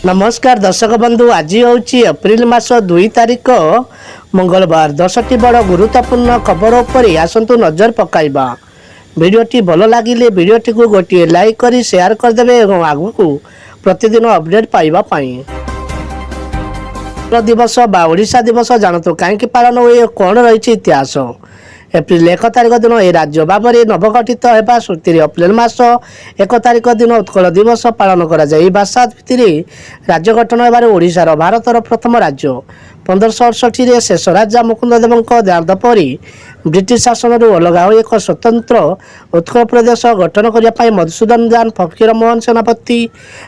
नमस्कार दर्शक बंधु, आज हूँ एप्रिल मास 2 तारिख मंगलवार। 10टी बड़ गुरुत्वपूर्ण खबर उपरे आसतु नजर पकाइबा। वीडियोटी भल लगिले वीडियोटी को गोटे लाइक करी शेयर करदे और आगु प्रतिदिन अपडेट पाइबा पाई। दिवस बा ओडिशा दिवस जानतु कहीं पालन हुए, कौन रही इतिहास। एप्रिल 1 तारिख दिन ए राज्य भाव में नवगठित होगा स्मृति एप्रिल मास 1 तारिख दिन उत्कल दिवस पालन करा जाए। भाषा भित्ति राज्य गठन होबार ओडिशार भारतर प्रथम राज्य। 1568 शेष राजा मुकुंद देव देहांत पर ब्रिटिश शासन अलग हो एक स्वतंत्र उत्कल प्रदेश गठन करने मधुसूदन दास, फकीर मोहन सेनापति,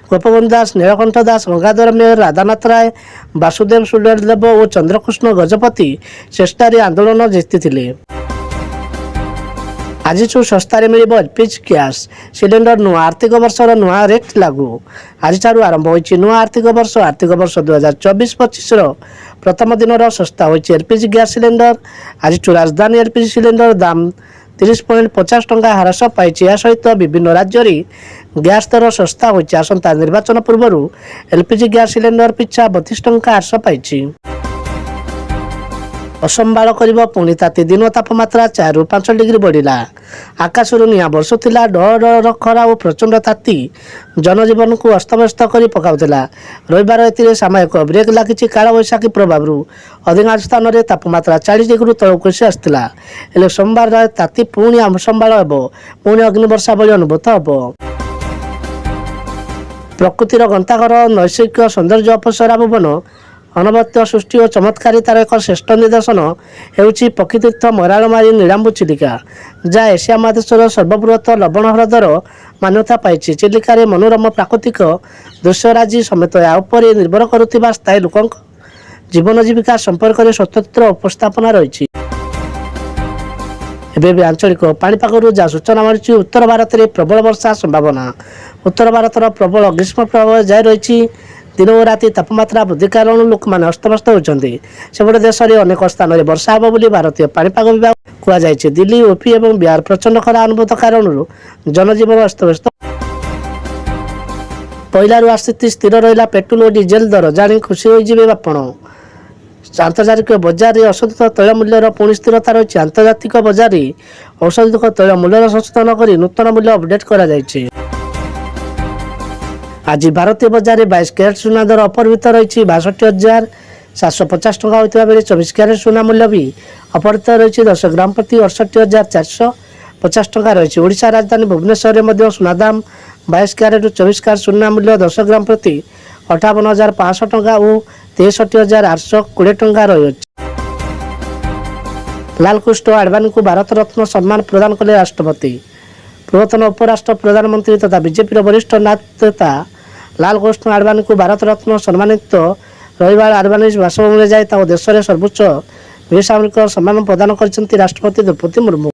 गोपबंधु दास, नीलकंठ दास, गंगाधर मेहर, राधानाथ राय, वासुदेव सुडरदेव और चंद्रकृष्ण गजपति चेष्टार आंदोलन जीति। आज सस्तार मिल एलपीजी गैस सिलेंडर नुआ आर्थिक वर्षर नुआ रेट लागू। आज आरंभ होती नुआ आर्थिक वर्ष 2024-25 प्रथम दिन सस्ता होती एलपीजी गैस सिलेंडर। आज राजधानी एलपीजी सिलेंडर दाम 30.50 टंका ह्रास पाई। यह सहित विभिन्न राज्य में गैस दर सस्ता होती। आसंता निर्वाचन पूर्व एलपीजी गैस सिलेंडर पिछा 32 टंका ह्रास पाई। असंभाल कर पुणी ताती दिन तापमात्रा 4 ରୁ 5 डिग्री बढ़ला। आकाशरू निआं बरसुला। डर खरा और प्रचंड ताती जनजीवन को अस्तव्यस्त कर पकाउला। रविवार राति सामयिक ब्रेक लगी काल बैशाखी प्रभाव अधिकांश स्थान में तापमात्रा 40 डिग्री तलक खसी आसाला। हेले सोमवार ताती पुणी असंभाल हो, पुणी अग्निवर्षा भली अनुभूत हो। प्रकृतिर गंताघर नैसर्गिक सौंदर्य अपसरा भुवन अनवत्य सृष्टि और चमत्कारितार एक श्रेष्ठ निदर्शन होउछि पक्षीतीर्थ मरालमारी नीलांबू चिलिका, जहाँ एशिया महादेशर सर्वबृहत लवण ह्रदर मान्यता पाई। चिलिकार मनोरम प्राकृतिक दृश्यराजी समेत या उपरे निर्भर करुवा स्थायी लोक जीवन जीविका संपर्क में स्वतंत्र उपस्थापना रही। एवं आंचलिक पाणीपाग जहाँ सूचना मिली उत्तर भारत में प्रबल वर्षा संभावना। उत्तर भारतर प्रबल ग्रीष्म प्रभाव जारी रही। दिन और राति तापमात्रा वृद्धि कारण लोक मैंने अस्तव्यस्त होती। सेपटे देश में अनेक स्थान में वर्षा होब बोली भारतीय पाणीपाग विभाग कहुई। दिल्ली, यूपी और बिहार प्रचंड खरा अनुभूत कारण जनजीवन अस्तव्यस्त। पहिलू आस्थिति स्थिर रहा। पेट्रोल और डीजेल दर जाणी खुशी होइजिबे आपण। आंतर्जातिक बजार में औषधिक तैल मूल्यर पुणी स्थिरता रही। आंतर्जातिक बजार में औषधिक तैल मूल्यर संशोधन कर नूतन मूल्य अपडेट करा जायछि। आज भारतीय बजार में 22 कैरेट सुना दर अपरिवर्तित रही 62,750 टंका होता बेले 24 कैरेट सुना मूल्य भी अपरिवर्तित रही 10 ग्राम प्रति 68,450 टंका रही। ओडिशा राजधानी भुवनेश्वर में सुना दाम 22 कैरेट और 24 कैरेट सुना मूल्य 10 ग्राम प्रति 58,500 टंका और 63,820 टंका रही। लालकृष्ण आडवाणी को भारत रत्न सम्मान प्रदान कले राष्ट्रपति। पूर्वतन उपराष्ट्र प्रधानमंत्री तथा बीजेपी वरिष्ठ नेता लालकृष्ण आडवाणी को भारत रत्न सम्मानित रविवार आडवाणी बासभवन जाए देश में सर्वोच्च बेसामरिक सम्मान प्रदान कर राष्ट्रपति द्रौपदी मुर्मू।